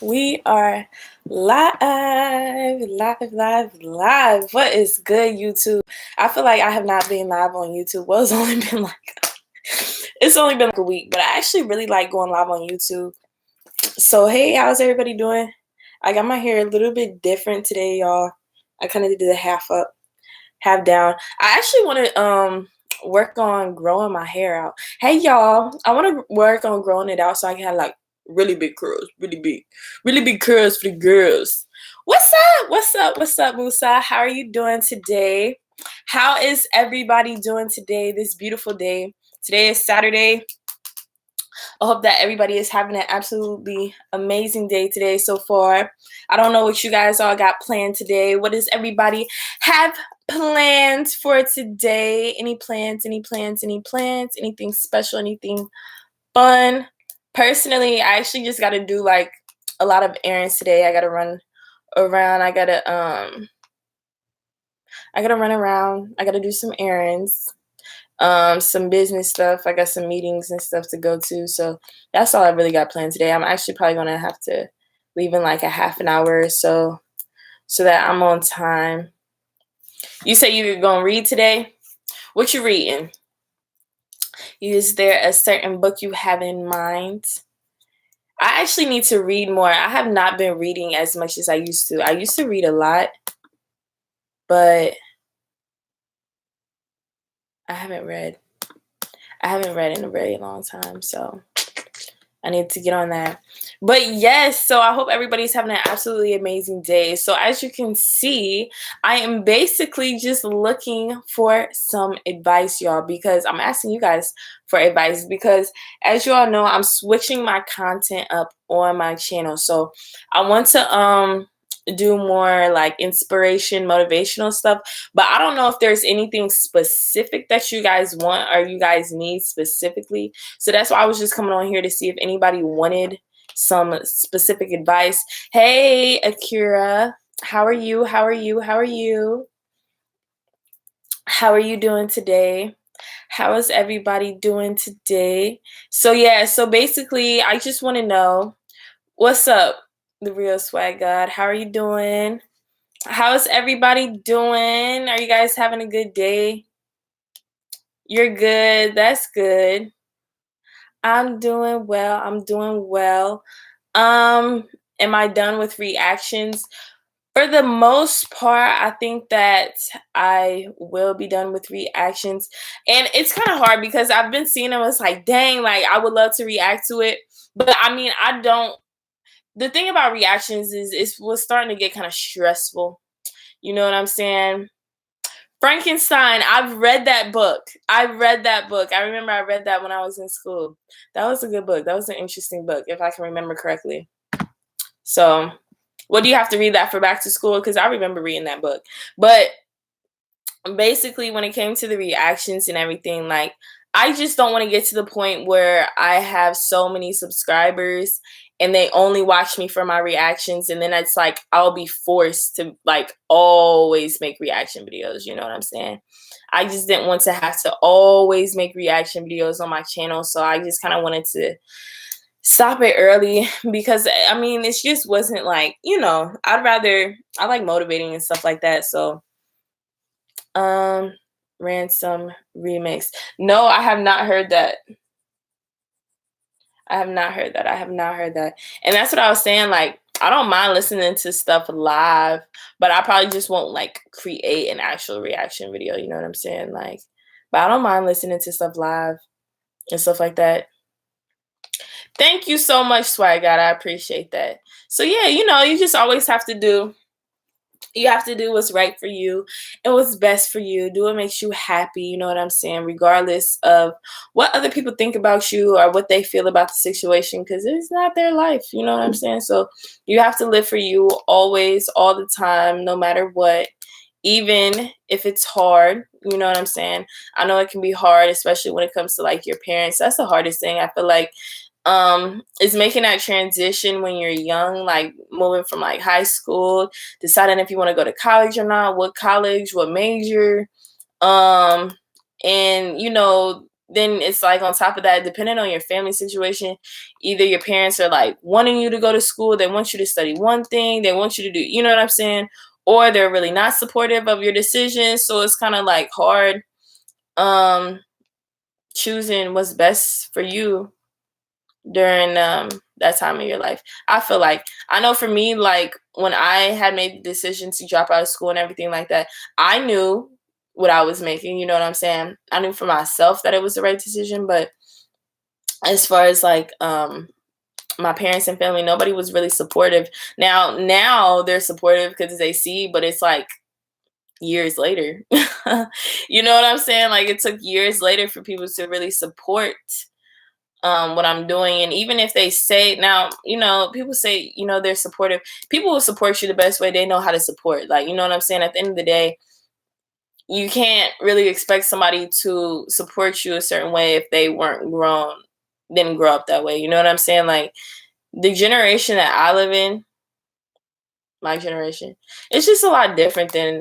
We are live. What is good, YouTube? I feel like I have not been live on YouTube. Well, it's only been like a week, but I actually really like going live on YouTube. So, hey, how's everybody doing? I got my hair a little bit different today, y'all. I kind of did the half up, half down. I actually want to work on growing my hair out. Hey, y'all, I want to work on growing it out so I can have like really big curls, really big curls for the girls. What's up, Musa? How are you doing today? How is everybody doing today, this beautiful day? Today is Saturday. I hope that everybody is having an absolutely amazing day today so far. I don't know what you guys all got planned today. What does everybody have planned for today? Any plans, anything special, anything fun? Personally, I actually just got to do like a lot of errands today. I got to run around. I got to run around. I got to do some errands. Some business stuff. I got some meetings and stuff to go to. So that's all I really got planned today. I'm actually probably going to have to leave in like a half an hour or so that I'm on time. You say you're going to read today? What you reading? Is there a certain book you have in mind? I actually need to read more. I have not been reading as much as I used to. I used to read a lot, but I haven't read in a very long time, so I need to get on that. But yes, so I hope everybody's having an absolutely amazing day. So as you can see, I am basically just looking for some advice, y'all, because I'm asking you guys for advice because as you all know, I'm switching my content up on my channel. So I want to do more like inspiration, motivational stuff, but I don't know if there's anything specific that you guys want or you guys need specifically. So that's why I was just coming on here to see if anybody wanted some specific advice. Hey, Akira, how are you? How are you doing today? How is everybody doing today? So yeah, so basically I just want to know, what's up, the real swag god? How are you doing? How's everybody doing? Are you guys having a good day? You're good. That's good. I'm doing well. Am I done with reactions? For the most part, I think that I will be done with reactions. And it's kind of hard because I've been seeing them. It's like, dang, like I would love to react to it. But I mean, I don't. The thing about reactions is it was starting to get kind of stressful. You know what I'm saying? Frankenstein, I've read that book. I remember I read that when I was in school. That was a good book. That was an interesting book, if I can remember correctly. So, what do you have to read that for back to school? Because I remember reading that book. But basically, when it came to the reactions and everything, like, I just don't want to get to the point where I have so many subscribers and they only watch me for my reactions, and then it's like I'll be forced to like always make reaction videos, you know what I'm saying? I just didn't want to have to always make reaction videos on my channel, so I just kind of wanted to stop it early because I mean it just wasn't like, you know, I like motivating and stuff like that. So Ransom remix. No, I have not heard that. I have not heard that. And that's what I was saying. Like, I don't mind listening to stuff live, but I probably just won't like create an actual reaction video. You know what I'm saying? Like, but I don't mind listening to stuff live and stuff like that. Thank you so much, Swag God. I appreciate that. So yeah, you know, you just always have to do what's right for you and what's best for you. Do what makes you happy, you know what I'm saying, regardless of what other people think about you or what they feel about the situation, because it's not their life, you know what I'm saying? So you have to live for you always, all the time, no matter what, even if it's hard, you know what I'm saying? I know it can be hard, especially when it comes to like your parents. That's the hardest thing, I feel like, is making that transition when you're young, like moving from like high school, deciding if you want to go to college or not, what college, what major, and you know, then it's like on top of that, depending on your family situation, either your parents are like wanting you to go to school, they want you to study one thing, they want you to do, you know what I'm saying? Or they're really not supportive of your decisions. So it's kind of like hard um choosing what's best for you during that time of your life. I feel like I know for me, like when I had made the decision to drop out of school and everything like that, I knew what I was making, you know what I'm saying? I knew for myself that it was the right decision, but as far as like my parents and family, nobody was really supportive. Now they're supportive because they see, but it's like years later. You know what I'm saying? Like it took years later for people to really support what I'm doing. And even if they say now, people say, they're supportive. People will support you the best way they know how to support. Like, you know what I'm saying? At the end of the day, you can't really expect somebody to support you a certain way if they didn't grow up that way. You know what I'm saying? Like the generation that I live in, my generation, it's just a lot different than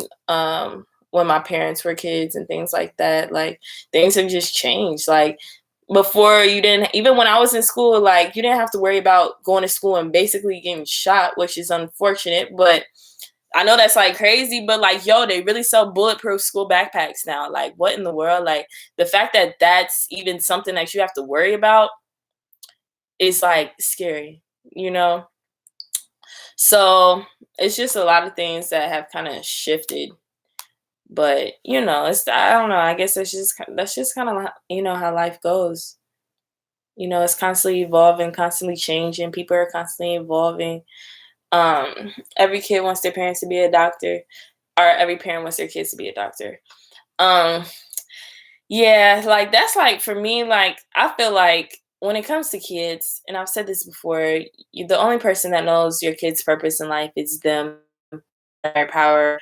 when my parents were kids and things like that. Like things have just changed. Like before you didn't, even when I was in school, like you didn't have to worry about going to school and basically getting shot, which is unfortunate, but I know that's like crazy, but like, yo, they really sell bulletproof school backpacks now. Like, what in the world? Like, the fact that that's even something that you have to worry about is like scary, you know? So it's just a lot of things that have kind of shifted. But I don't know. I guess that's just kind of how life goes. It's constantly evolving, constantly changing. People are constantly evolving. Every kid wants their parents to be a doctor, or every parent wants their kids to be a doctor. Um, yeah, like that's like for me, like I feel like when it comes to kids, and I've said this before, the only person that knows your kid's purpose in life is them, their power.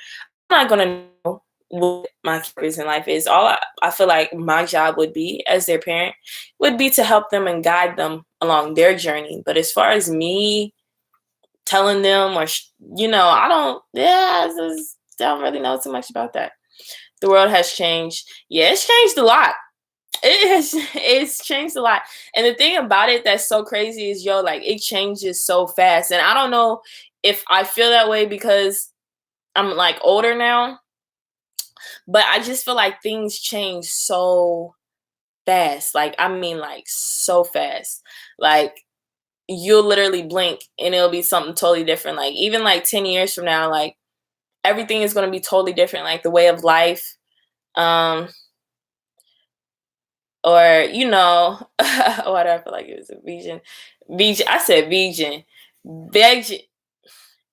I'm not gonna know what my purpose in life is. I feel like my job would be as their parent would be to help them and guide them along their journey. But as far as me telling them or I don't really know too much about that. The world has changed. Yeah, it's changed a lot. It's changed a lot. And the thing about it that's so crazy is like it changes so fast. And I don't know if I feel that way because I'm like older now, but I just feel like things change so fast. Like I mean like so fast. Like you'll literally blink and it'll be something totally different. Like even like 10 years from now, like everything is going to be totally different. Like the way of life, or why do I feel like it was a vegan? I said vegan,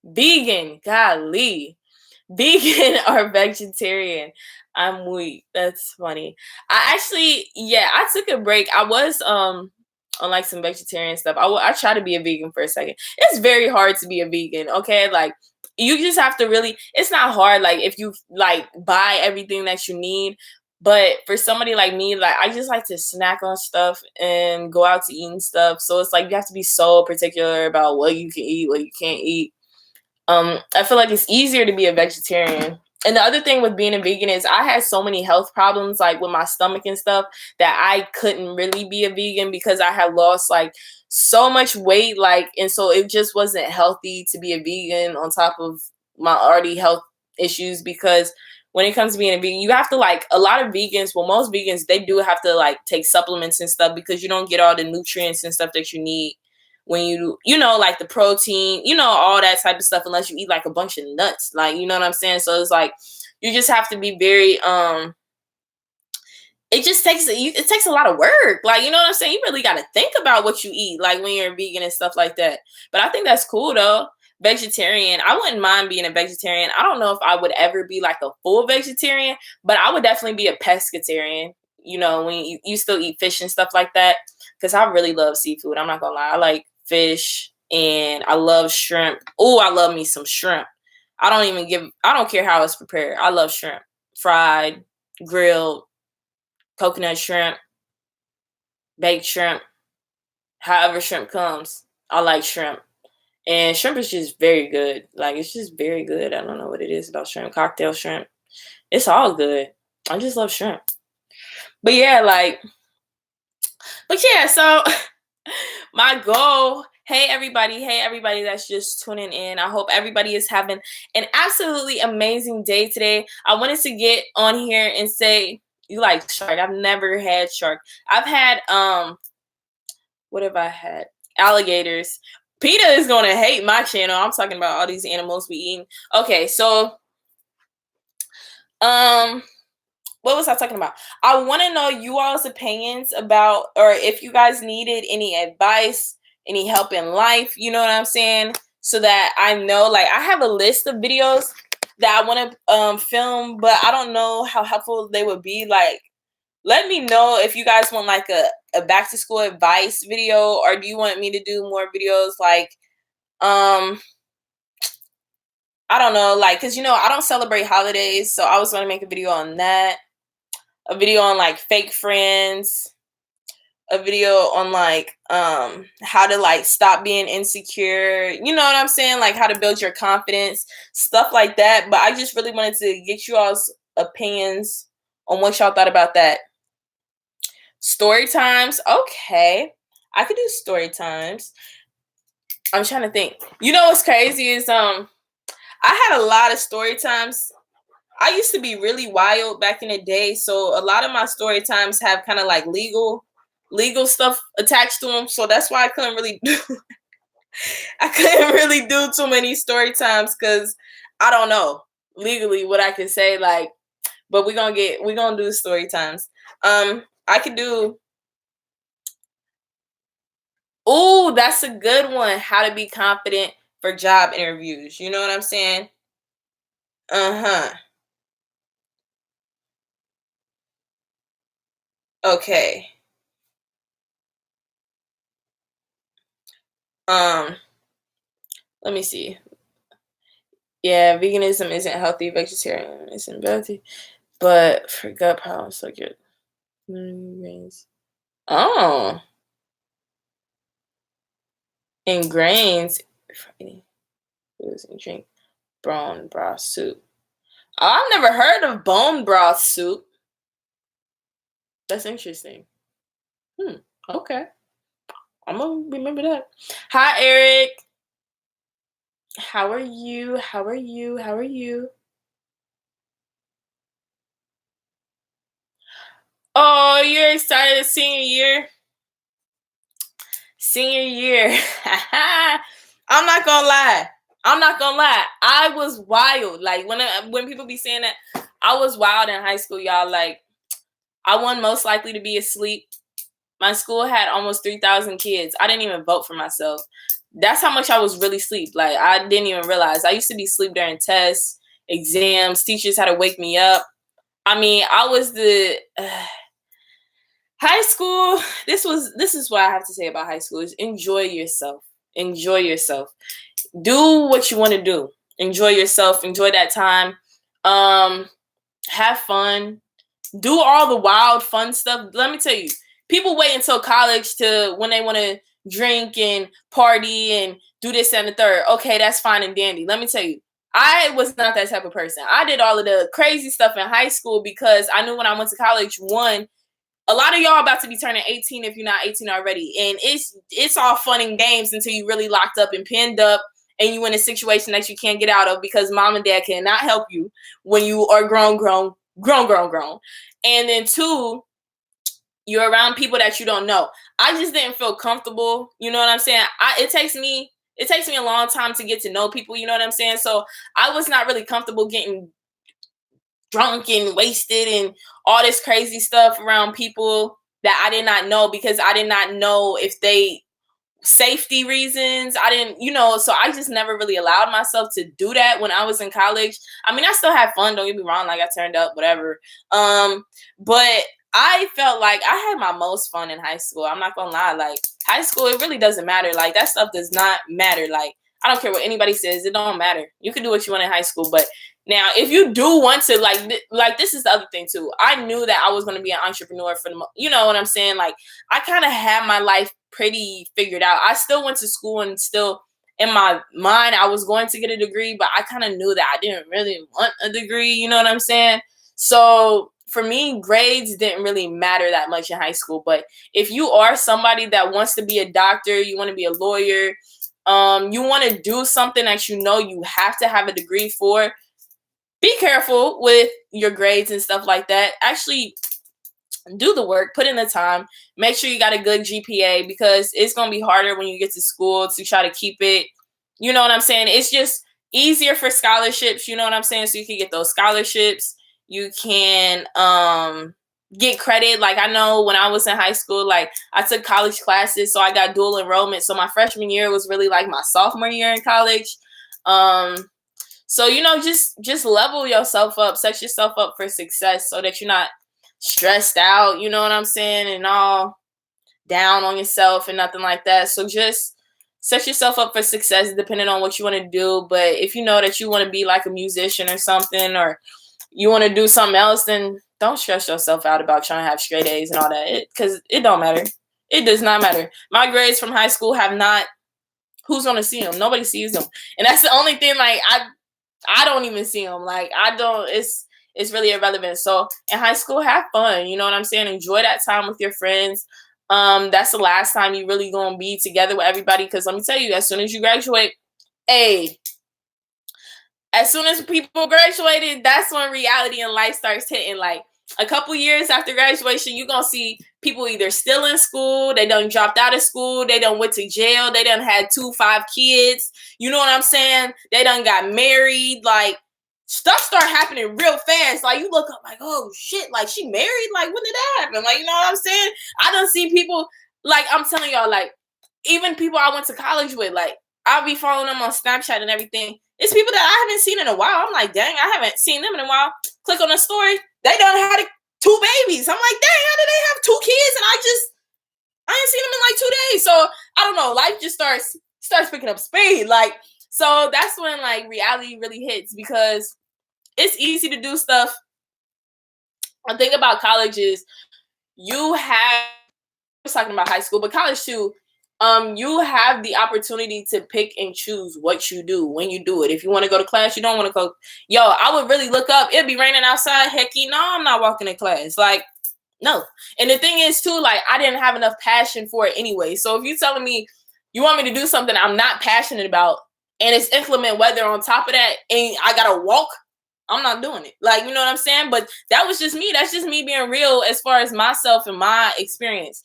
vegan. Golly, vegan or vegetarian. I'm weak. That's funny. I took a break. I was on like some vegetarian stuff. I tried to be a vegan for a second. It's very hard to be a vegan. Okay, like you just have to really. It's not hard. Like if you like buy everything that you need. But for somebody like me, like I just like to snack on stuff and go out to eat and stuff. So it's like you have to be so particular about what you can eat, what you can't eat. I feel like it's easier to be a vegetarian. And the other thing with being a vegan is I had so many health problems, like with my stomach and stuff, that I couldn't really be a vegan because I had lost like so much weight, like, and so it just wasn't healthy to be a vegan on top of my already health issues. Because when it comes to being a vegan, you have to like a lot of vegans, well, most vegans, they do have to like take supplements and stuff because you don't get all the nutrients and stuff that you need when like the protein, all that type of stuff, unless you eat like a bunch of nuts, like, you know what I'm saying? So it's like, you just have to be very, it takes a lot of work. Like, you know what I'm saying? You really got to think about what you eat, like when you're vegan and stuff like that. But I think that's cool though. Vegetarian, I wouldn't mind being a vegetarian. I don't know if I would ever be like a full vegetarian, but I would definitely be a pescatarian. When you still eat fish and stuff like that. Because I really love seafood. I'm not gonna lie. I like fish and I love shrimp. Oh, I love me some shrimp. I don't care how it's prepared. I love shrimp. Fried, grilled, coconut shrimp, baked shrimp, however shrimp comes. I like shrimp. And shrimp is just very good. Like, it's just very good. I don't know what it is about shrimp. Cocktail shrimp. It's all good. I just love shrimp. But yeah, like, But yeah, so my goal. Hey everybody that's just tuning in. I hope everybody is having an absolutely amazing day today. I wanted to get on here and say, you like shark? I've never had shark. I've had what have I had? Alligators. PETA is gonna hate my channel. I'm talking about all these animals we eating. Okay, so um what was I talking about? I want to know you all's opinions about, or if you guys needed any advice, any help in life, you know what I'm saying? So that I know, like, I have a list of videos that I want to film, but I don't know how helpful they would be. Like, let me know if you guys want like a back to school advice video, or do you want me to do more videos like, um, I don't know, like, cause I don't celebrate holidays, so I was going to make a video on that, a video on like fake friends, a video on like how to like stop being insecure, you know what I'm saying, like how to build your confidence, stuff like that. But I just really wanted to get you all's opinions on what y'all thought about that. Story times, okay, I could do story times. I'm trying to think. What's crazy is I had a lot of story times. I used to be really wild back in the day, so a lot of my story times have kind of like legal stuff attached to them. So that's why I couldn't really do I couldn't really do too many story times, because I don't know legally what I can say, like, but we're gonna do story times. I could do, oh, that's a good one. How to be confident for job interviews. You know what I'm saying? Uh-huh. Okay. Um, let me see. Yeah, veganism isn't healthy, vegetarian isn't healthy, but for gut power, so good. Grains. Oh, and grains. Foods and drink bone broth soup. Oh, I've never heard of bone broth soup. That's interesting. Hmm. Okay. I'm gonna remember that. Hi, Eric. How are you? How are you? How are you? Oh, you're excited senior year? Senior year. I'm not gonna lie. I'm not gonna lie. I was wild. Like when people be saying that, I was wild in high school, y'all. Like I won most likely to be asleep. My school had almost 3,000 kids. I didn't even vote for myself. That's how much I was really asleep. Like I didn't even realize. I used to be asleep during tests, exams. Teachers had to wake me up. I mean, I was the high school. This is what I have to say about high school is enjoy yourself. Enjoy yourself. Do what you want to do. Enjoy yourself. Enjoy that time. Um, have fun. Do all the wild fun stuff. Let me tell you, people wait until college to when they want to drink and party and do this and the third. Okay, that's fine and dandy. Let me tell you, I was not that type of person. I did all of the crazy stuff in high school because I knew when I went to college, one, a lot of y'all about to be turning 18 if you're not 18 already. And it's all fun and games until you really locked up and pinned up and you in a situation that you can't get out of because mom and dad cannot help you when you are grown. And then two, you're around people that you don't know. I just didn't feel comfortable. You know what I'm saying? It takes me a long time to get to know people. You know what I'm saying? So I was not really comfortable getting drunk and wasted and all this crazy stuff around people that I did not know because I did not know if they safety reasons. I didn't, so I just never really allowed myself to do that when I was in college. I mean, I still had fun, don't get me wrong, like I turned up, whatever. But I felt like I had my most fun in high school. I'm not gonna lie, like high school, it really doesn't matter. Like that stuff does not matter. Like I don't care what anybody says, it don't matter. You can do what you want in high school, but now if you do want to, like this is the other thing too. I knew that I was going to be an entrepreneur for you know what I'm saying? Like I kind of had my life pretty figured out. I still went to school and still in my mind I was going to get a degree, but I kind of knew that I didn't really want a degree, you know what I'm saying? So for me, grades didn't really matter that much in high school. But if you are somebody that wants to be a doctor, you want to be a lawyer, you want to do something that you know you have to have a degree for, be careful with your grades and stuff like that. Actually do the work, put in the time, make sure you got a good GPA, because it's going to be harder when you get to school to try to keep it. You know what I'm saying? It's just easier for scholarships, you know what I'm saying? So you can get those scholarships. You can get credit. Like, I know when I was in high school, like, I took college classes, so I got dual enrollment. So my freshman year was really like my sophomore year in college. So, you know, just level yourself up, set yourself up for success so that you're not stressed out, you know what I'm saying, and all down on yourself and nothing like that. So just set yourself up for success depending on what you want to do. But if you know that you want to be like a musician or something, or you want to do something else, then don't stress yourself out about trying to have straight A's and all that, because it don't matter. It does not matter. My grades from high school have not, who's going to see them? Nobody sees them. And that's the only thing, like, I don't even see them. Like, I don't, it's really irrelevant. So in high school, have fun. You know what I'm saying? Enjoy that time with your friends. That's the last time you really gonna be together with everybody. Because let me tell you, as soon as you graduate, as soon as people graduated, that's when reality and life starts hitting. Like, a couple years after graduation, you're going to see people either still in school, they done dropped out of school, they done went to jail, they done had 5 kids. You know what I'm saying? They done got married. Like, stuff start happening real fast. Like, you look up like, oh, shit, like, she married? Like, when did that happen? Like, you know what I'm saying? I done see people, like, I'm telling y'all, like, even people I went to college with, like, I'll be following them on Snapchat and everything. It's people that I haven't seen in a while. I'm like, dang, I haven't seen them in a while. Click on the story. They done had 2 babies. I'm like, dang, how did they have 2 kids? And I ain't seen them in like 2 days. So I don't know. Life just starts picking up speed. Like, so that's when like reality really hits, because it's easy to do stuff. The thing about college is you have, I was talking about high school, but college too. You have the opportunity to pick and choose what you do when you do it. If you want to go to class, you don't want to go. Yo, I would really look up. It'd be raining outside. Heck, no, I'm not walking in class. Like, no. And the thing is too, like, I didn't have enough passion for it anyway. So if you're telling me you want me to do something I'm not passionate about, and it's inclement weather on top of that, and I gotta walk, I'm not doing it. Like, you know what I'm saying? But that was just me. That's just me being real as far as myself and my experience.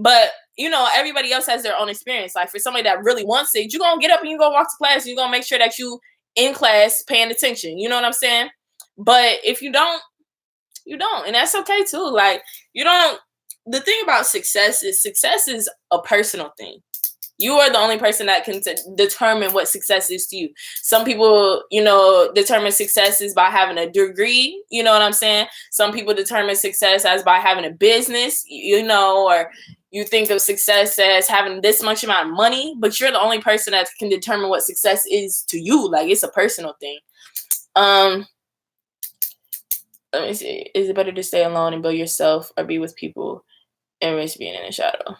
But, you know, everybody else has their own experience. Like, for somebody that really wants it, you're going to get up and you're going to walk to class. You're going to make sure that you in class paying attention. You know what I'm saying? But if you don't, you don't. And that's okay, too. Like, you don't. The thing about success is a personal thing. You are the only person that can determine what success is to you. Some people, you know, determine success is by having a degree. You know what I'm saying? Some people determine success as by having a business, you know, or you think of success as having this much amount of money, but you're the only person that can determine what success is to you. Like, it's a personal thing. Let me see. Is it better to stay alone and build yourself, or be with people and risk being in a shadow?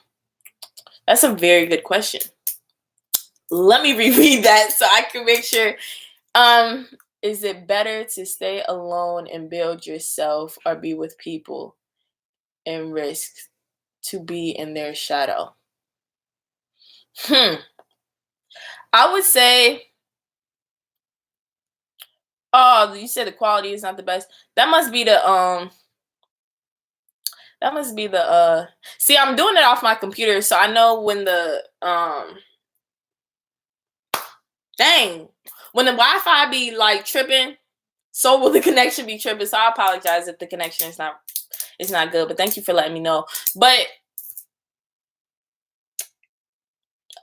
That's a very good question. Let me reread that so I can make sure. Is it better to stay alone and build yourself, or be with people and risk to be in their shadow? I would say, oh, you said the quality is not the best. That must be the see, I'm doing it off my computer, so I know when the when the Wi-Fi be like tripping, so will the connection be tripping. So I apologize if the connection is not good, but thank you for letting me know. But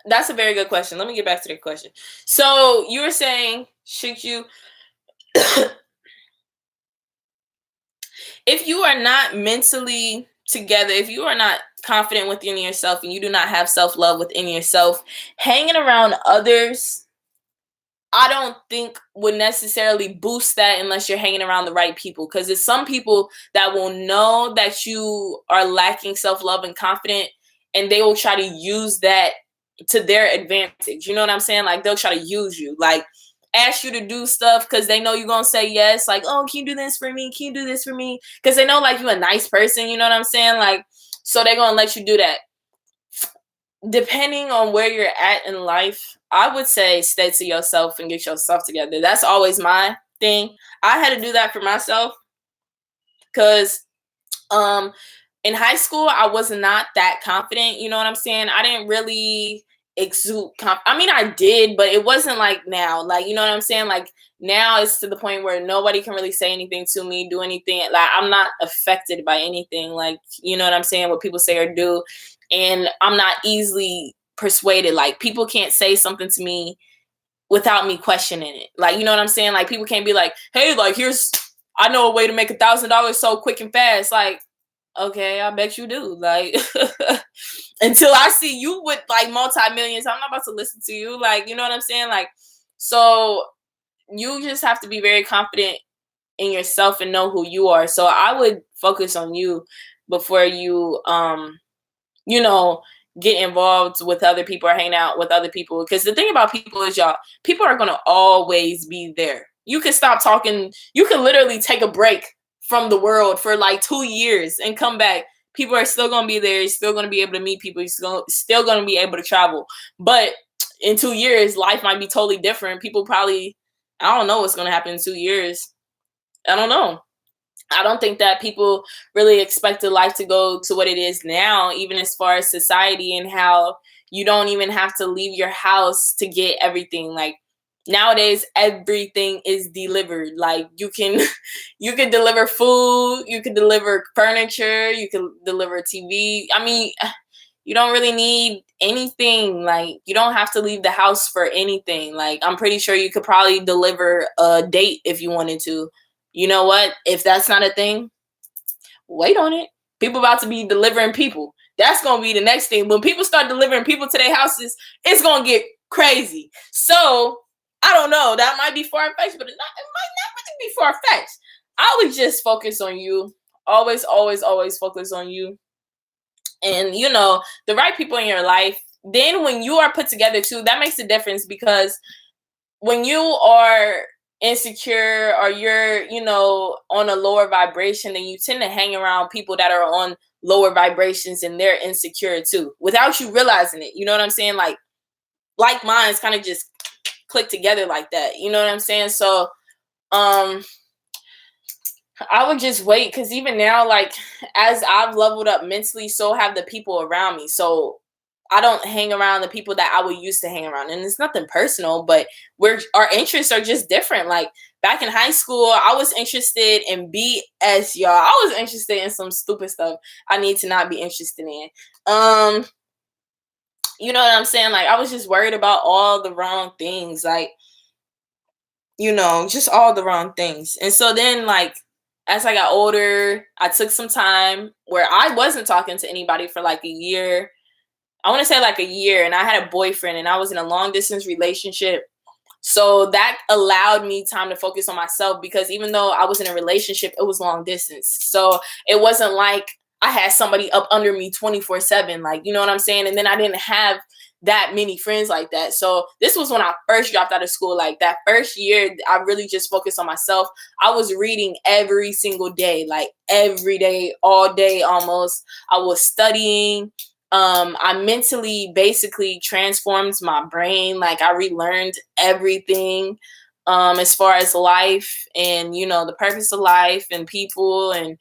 that's a very good question. Let me get back to the question. So you were saying, should you, if you are not mentally together, if you are not confident within yourself and you do not have self-love within yourself, hanging around others, I don't think would necessarily boost that unless you're hanging around the right people. Because there's some people that will know that you are lacking self-love and confidence, and they will try to use that to their advantage. You know what I'm saying? Like, they'll try to use you. Like, ask you to do stuff because they know you're gonna say yes. Like, oh, can you do this for me? Can you do this for me? Because they know like you a nice person, you know what I'm saying? Like, so they're gonna let you do that. Depending on where you're at in life, I would say stay to yourself and get yourself together. That's always my thing. I had to do that for myself because um in high school I was not that confident, you know what I'm saying? I didn't really exude I mean, I did, but it wasn't like now. Like, you know what I'm saying? Like now it's to the point where nobody can really say anything to me, do anything. Like I'm not affected by anything, like, you know what I'm saying, what people say or do. And I'm not easily persuaded. Like people can't say something to me without me questioning it. Like, you know what I'm saying? Like people can't be like, hey, like here's I know a way to make $1,000 so quick and fast. Like, okay, I bet you do. Like until I see you with like multi-millions, I'm not about to listen to you. Like, you know what I'm saying? Like, so you just have to be very confident in yourself and know who you are. So I would focus on you before you you know, get involved with other people or hang out with other people. Because the thing about people is, y'all, people are going to always be there. You can stop talking. You can literally take a break from the world for like 2 years and come back. People are still going to be there. You're still going to be able to meet people. You're still going to be able to travel. But in 2 years, life might be totally different. People probably, I don't know what's going to happen in 2 years. I don't know. I don't think that people really expected life to go to what it is now, even as far as society and how you don't even have to leave your house to get everything. Like nowadays, everything is delivered. Like you can, you can deliver food, you can deliver furniture, you can deliver TV. I mean, you don't really need anything. Like you don't have to leave the house for anything. Like I'm pretty sure you could probably deliver a date if you wanted to. You know what? If that's not a thing, wait on it. People about to be delivering people. That's gonna be the next thing. When people start delivering people to their houses, it's gonna get crazy. So I don't know. That might be far fetched, but it might not really be far fetched. I would just focus on you. Always, always, always focus on you. And you know, the right people in your life. Then when you are put together too, that makes a difference because when you are insecure or you're, you know, on a lower vibration, then you tend to hang around people that are on lower vibrations and they're insecure too without you realizing it. You know what I'm saying? Like minds kind of just click together like that. You know what I'm saying? So I would just wait because even now, like as I've leveled up mentally, so have the people around me. So I don't hang around the people that I would used to hang around. And it's nothing personal, but our interests are just different. Like back in high school, I was interested in BS, y'all. I was interested in some stupid stuff I need to not be interested in. You know what I'm saying? Like I was just worried about all the wrong things. Like, you know, just all the wrong things. And so then like as I got older, I took some time where I wasn't talking to anybody for like a year. I want to say like a year, and I had a boyfriend and I was in a long distance relationship. So that allowed me time to focus on myself because even though I was in a relationship, it was long distance. So it wasn't like I had somebody up under me 24/7, like, you know what I'm saying? And then I didn't have that many friends like that. So this was when I first dropped out of school. Like that first year, I really just focused on myself. I was reading every single day, like every day, all day almost. I was studying. I mentally basically transformed my brain. Like I relearned everything as far as life and, you know, the purpose of life and people. And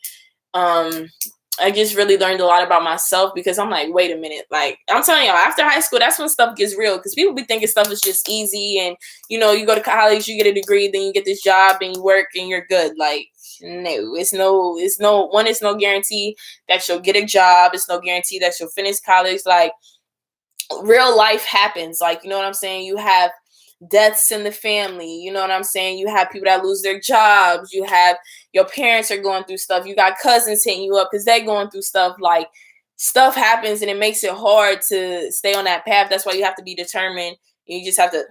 I just really learned a lot about myself because I'm like, wait a minute. Like I'm telling y'all, after high school, that's when stuff gets real because people be thinking stuff is just easy. And, you know, you go to college, you get a degree, then you get this job and you work and you're good. Like, no, it's no guarantee that you'll get a job. It's no guarantee that you'll finish college. Like real life happens. Like, you know what I'm saying? You have deaths in the family. You know what I'm saying? You have people that lose their jobs. You have your parents are going through stuff. You got cousins hitting you up because they're going through stuff. Like stuff happens and it makes it hard to stay on that path. That's why you have to be determined. You just have to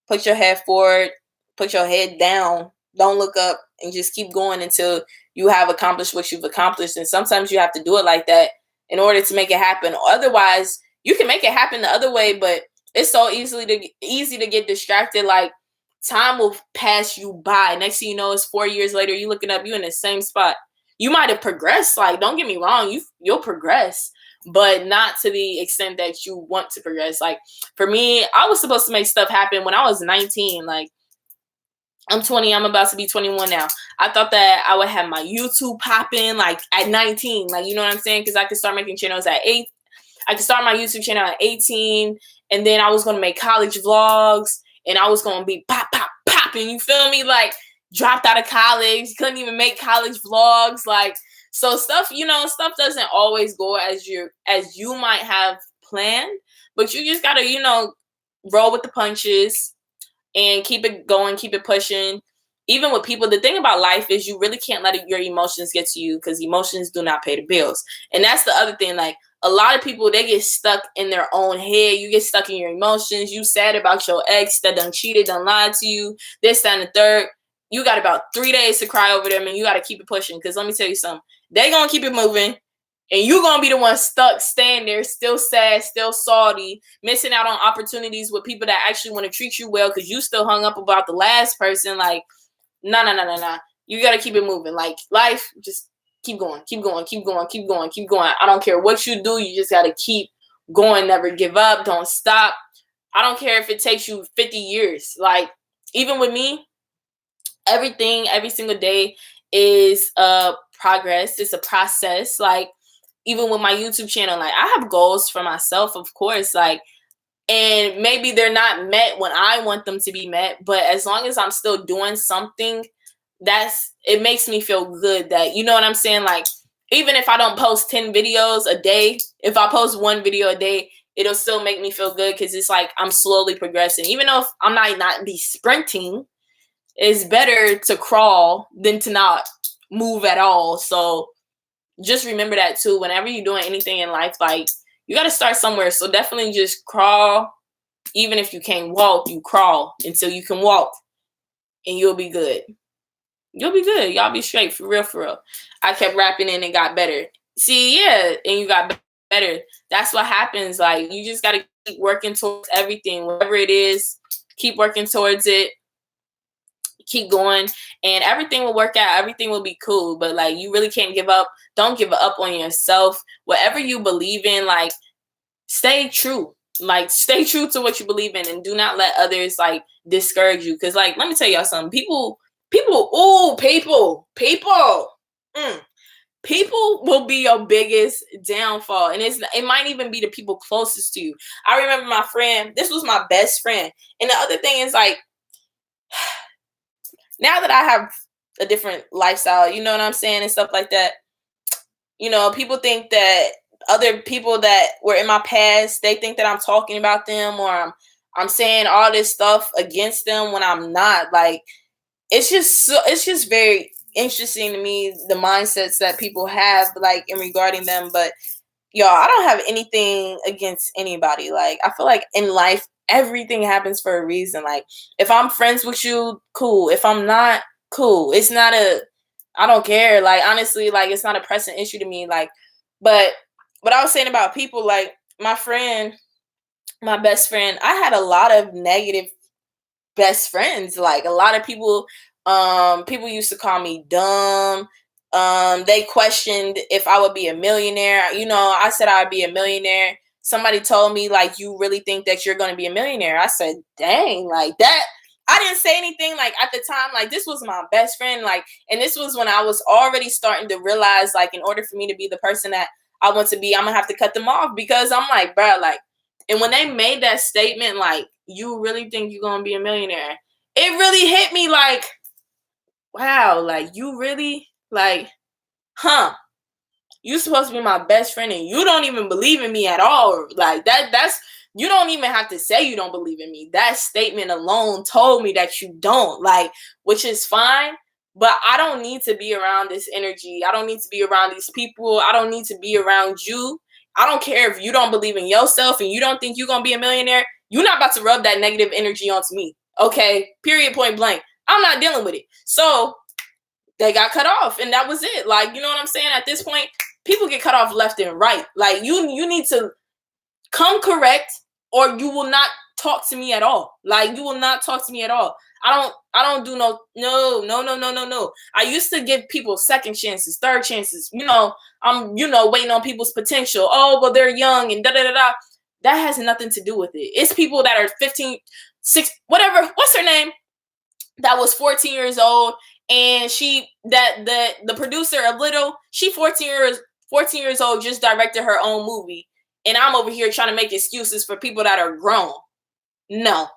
put your head forward, put your head down, don't look up, and just keep going until you have accomplished what you've accomplished. And sometimes you have to do it like that in order to make it happen. Otherwise, you can make it happen the other way, but it's so easy to get distracted. Like time will pass you by. Next thing you know, it's 4 years later, you looking up, you in the same spot. You might have progressed. Like, don't get me wrong, you'll progress, but not to the extent that you want to progress. Like, for me, I was supposed to make stuff happen when I was 19. Like, I'm 20. I'm about to be 21 now. I thought that I would have my YouTube popping like at 19. Like, you know what I'm saying? Because I could start making channels at 8. I could start my YouTube channel at 18. And then I was going to make college vlogs. And I was going to be popping. You feel me? Like, dropped out of college. Couldn't even make college vlogs. Like, so stuff, stuff doesn't always go as you might have planned. But you just got to, roll with the punches and keep it going, keep it pushing. Even with people, the thing about life is you really can't let your emotions get to you, because emotions do not pay the bills. And that's the other thing. Like, a lot of people, they get stuck in their own head. You get stuck in your emotions. You sad about your ex that done cheated, done lied to you, this, that, and the third. You got about 3 days to cry over them, and you got to keep it pushing. Because let me tell you something. They going to keep it moving. And you're going to be the one stuck, staying there, still sad, still salty, missing out on opportunities with people that actually want to treat you well because you still hung up about the last person. Like, nah. You got to keep it moving. Like, life, just keep going. I don't care what you do. You just got to keep going. Never give up. Don't stop. I don't care if it takes you 50 years. Like, even with me, everything, every single day is a progress. It's a process. Like, even with my YouTube channel, like, I have goals for myself, of course, like, and maybe they're not met when I want them to be met, but as long as I'm still doing something, it makes me feel good that, you know what I'm saying? Like, even if I don't post 10 videos a day, if I post 1 video a day, it'll still make me feel good, because it's like I'm slowly progressing. Even though if I might not be sprinting, it's better to crawl than to not move at all. So just remember that too. Whenever you're doing anything in life, like, you got to start somewhere. So definitely just crawl. Even if you can't walk, you crawl until you can walk, and you'll be good. You'll be good. Y'all be straight, for real, for real. I kept rapping and it got better. See, yeah, and you got better. That's what happens. Like, you just got to keep working towards everything. Whatever it is, keep working towards it. Keep going, and everything will work out. Everything will be cool. But, like, you really can't give up. Don't give up on yourself. Whatever you believe in, like, stay true. Like, stay true to what you believe in, and do not let others, like, discourage you. Because, like, let me tell y'all something. People will be your biggest downfall. And it might even be the people closest to you. I remember my friend. This was my best friend. And the other thing is, like, now that I have a different lifestyle, you know what I'm saying, and stuff like that, people think that other people that were in my past, they think that I'm talking about them, or I'm saying all this stuff against them when I'm not. Like, it's just very interesting to me, the mindsets that people have, like, in regarding them. But y'all, I don't have anything against anybody. Like, I feel like in life, everything happens for a reason. Like, if I'm friends with you, cool. If I'm not, cool. I don't care. Like, honestly, like, it's not a pressing issue to me. Like, but what I was saying about people, like, my best friend, I had a lot of negative best friends. Like, a lot of people used to call me dumb. They questioned if I would be a millionaire. I said I'd be a millionaire. Somebody told me, like, you really think that you're going to be a millionaire? I said, dang, like that. I didn't say anything, like, at the time. Like, this was my best friend. Like, and this was when I was already starting to realize, like, in order for me to be the person that I want to be, I'm going to have to cut them off, because I'm like, bro, like, and when they made that statement, like, you really think you're going to be a millionaire? It really hit me like, wow, like, you really, like, you supposed to be my best friend, and you don't even believe in me at all. Like, that's, you don't even have to say you don't believe in me. That statement alone told me that you don't, like, which is fine, but I don't need to be around this energy. I don't need to be around these people. I don't need to be around you. I don't care if you don't believe in yourself and you don't think you're going to be a millionaire. You're not about to rub that negative energy onto me. Okay? Period, point blank. I'm not dealing with it. So they got cut off, and that was it. Like, you know what I'm saying? At this point, people get cut off left and right. Like, you need to come correct, or you will not talk to me at all. Like, you will not talk to me at all. I don't do no. I used to give people second chances, third chances. I'm waiting on people's potential. Oh, well, they're young and da da da da. That has nothing to do with it. It's people that are 15, 6, whatever. What's her name? That was 14 years old, and the producer of Little, she 14 years old, just directed her own movie, and I'm over here trying to make excuses for people that are grown. No,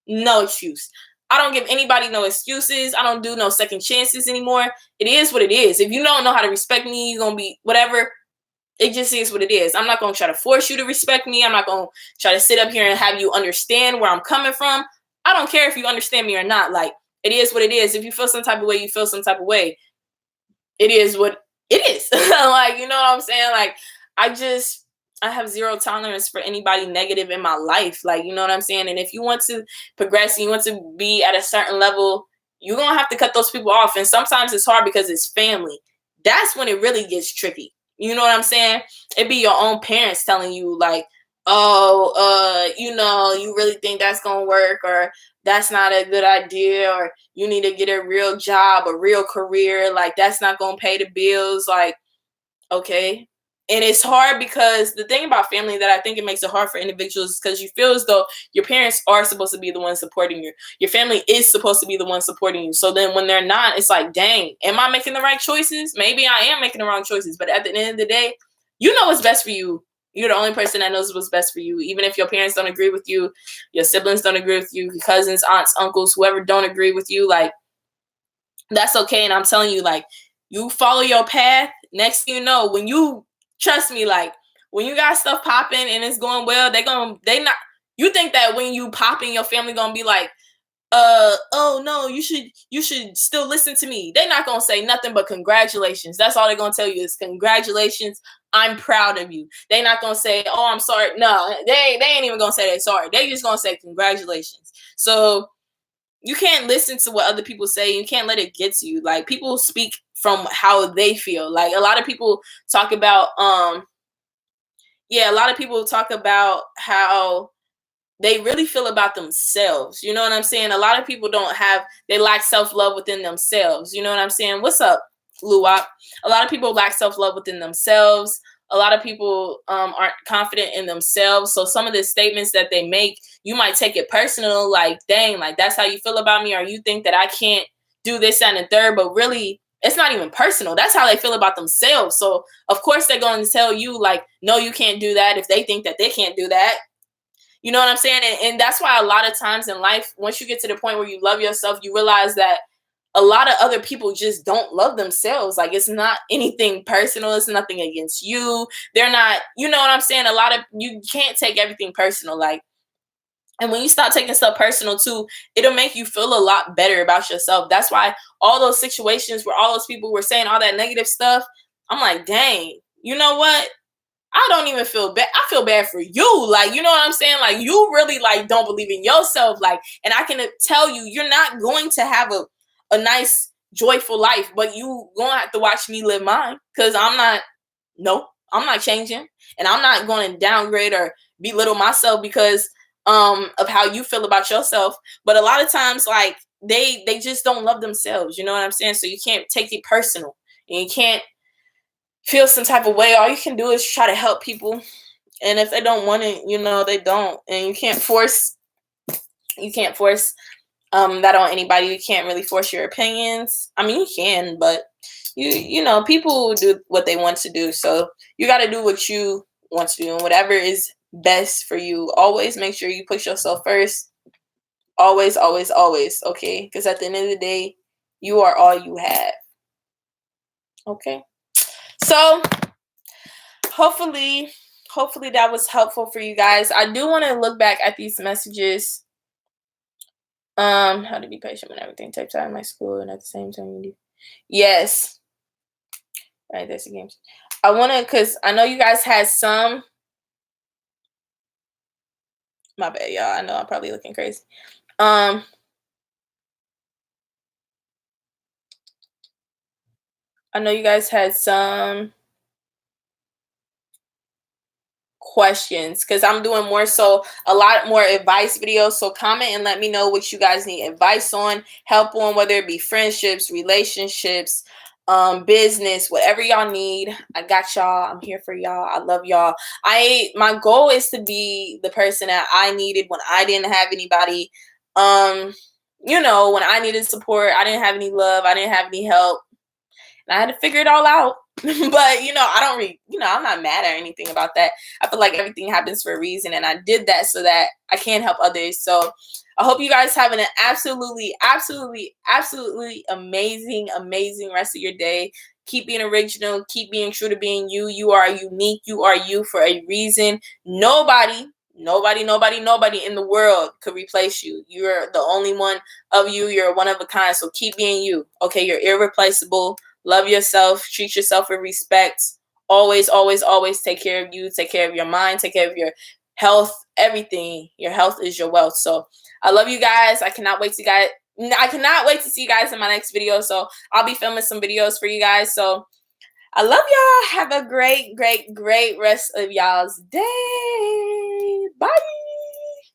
no excuse. I don't give anybody no excuses. I don't do no second chances anymore. It is what it is. If you don't know how to respect me, you're gonna be whatever. It just is what it is. I'm not gonna try to force you to respect me. I'm not gonna try to sit up here and have you understand where I'm coming from. I don't care if you understand me or not. Like, it is what it is. If you feel some type of way, you feel some type of way. It is what it is. Like, you know what I'm saying? Like, I have zero tolerance for anybody negative in my life. Like, you know what I'm saying? And if you want to progress and you want to be at a certain level, you're gonna have to cut those people off. And sometimes it's hard because it's family. That's when it really gets tricky. You know what I'm saying? It'd be your own parents telling you, like, oh, you really think that's gonna work, or that's not a good idea, or you need to get a real job, a real career, like that's not gonna pay the bills. Like, okay. And it's hard because the thing about family that I think it makes it hard for individuals is because you feel as though your parents are supposed to be the ones supporting you. Your family is supposed to be the one supporting you. So then when they're not, it's like, dang, am I making the right choices? Maybe I am making the wrong choices. But at the end of the day, you know what's best for you. You're the only person that knows what's best for you. Even if your parents don't agree with you, your siblings don't agree with you, your cousins, aunts, uncles, whoever don't agree with you, like, that's okay. And I'm telling you, like, you follow your path. Next thing you know, when you trust me, like, when you got stuff popping and it's going well, they not, you think that when you popping, your family gonna be like, oh no, you should still listen to me. They're not gonna say nothing but congratulations. That's all they're gonna tell you is congratulations. I'm proud of you. They're not gonna say, oh, I'm sorry. No, they ain't even gonna say they're sorry. They just gonna say congratulations. So you can't listen to what other people say. You can't let it get to you. Like, people speak from how they feel. Like, a lot of people talk about a lot of people talk about how they really feel about themselves. You know what I'm saying? A lot of people they lack self-love within themselves. You know what I'm saying? What's up, Luwap? A lot of people lack self-love within themselves. A lot of people aren't confident in themselves. So some of the statements that they make, you might take it personal, like, dang, like, that's how you feel about me, or you think that I can't do this and the third, but really, it's not even personal. That's how they feel about themselves. So of course they're going to tell you, like, no, you can't do that if they think that they can't do that. You know what I'm saying? And that's why a lot of times in life, once you get to the point where you love yourself, you realize that a lot of other people just don't love themselves. Like, it's not anything personal. It's nothing against you. They're not, you know what I'm saying? You can't take everything personal. Like, and when you start taking stuff personal too, it'll make you feel a lot better about yourself. That's why all those situations where all those people were saying all that negative stuff, I'm like, dang, you know what? I don't even feel bad. I feel bad for you. Like, you know what I'm saying? Like, you really, like, don't believe in yourself. Like, and I can tell you, you're not going to have a nice, joyful life, but you gonna have to watch me live mine. Cause I'm not changing. And I'm not going to downgrade or belittle myself because of how you feel about yourself. But a lot of times, like, they just don't love themselves. You know what I'm saying? So you can't take it personal. And you can't feel some type of way. All you can do is try to help people, and if they don't want it, they don't. And you can't force that on anybody. You can't really force your opinions. I mean, you can, but people do what they want to do. So you got to do what you want to do, and whatever is best for you. Always make sure you put yourself first. Always, always, always. Okay, because at the end of the day, you are all you have. Okay. So hopefully that was helpful for you guys. I do want to look back at these messages. How to be patient when everything takes time in my school and at the same time you do. Yes. Right, that's the game. I want to, because I know you guys had some. My bad, y'all. I know I'm probably looking crazy. I know you guys had some questions, because I'm doing more so a lot more advice videos. So comment and let me know what you guys need advice on, help on, whether it be friendships, relationships, business, whatever y'all need. I got y'all. I'm here for y'all. I love y'all. My goal is to be the person that I needed when I didn't have anybody. When I needed support, I didn't have any love, I didn't have any help, and I had to figure it all out. But I don't really, I'm not mad or anything about that. I feel like everything happens for a reason, and I did that so that I can help others. So I hope you guys having an absolutely, absolutely, absolutely amazing, amazing rest of your day. Keep being original. Keep being true to being you. You are unique. You are you for a reason. Nobody, nobody, nobody, nobody in the world could replace you. You're the only one of you. You're one of a kind. So keep being you. Okay, you're irreplaceable. Love yourself. Treat yourself with respect. Always, always, always take care of you. Take care of your mind. Take care of your health. Everything. Your health is your wealth. So I love you guys. I cannot wait to see you guys in my next video. So I'll be filming some videos for you guys. So I love y'all. Have a great, great, great rest of y'all's day. Bye.